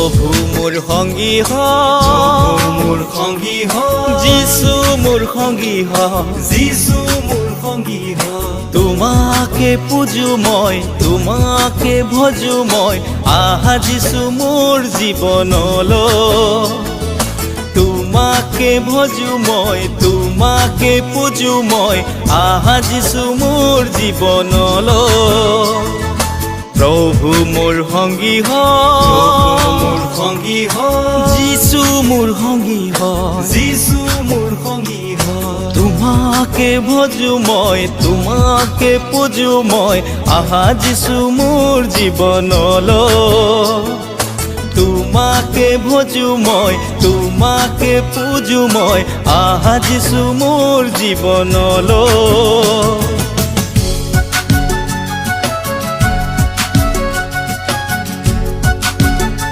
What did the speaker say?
প্ৰভু মোৰ সংগী মোৰ সংগী যিছু মোৰ সংগী যিছু মোৰ সংগী তোমাকে পূজো মই তোমাকে ভজো মই আহা যিছু মোৰ জীৱনলৈ তোমাকে ভজো মই তোমাকে পূজো মই আহা যিছু মোৰ জীৱনলৈ প্ৰভু মোৰ সংগী মোৰ সংগী যিছু মোৰ সংগী যিছু মোৰ সংগী তোমাকে ভজো মই তোমাকে পূজো মই আহা যিছু মোৰ জীৱনলৈ তোমাকে ভজো মই তোমাকে পূজো মই আহা যিছু মোৰ জীৱনলৈ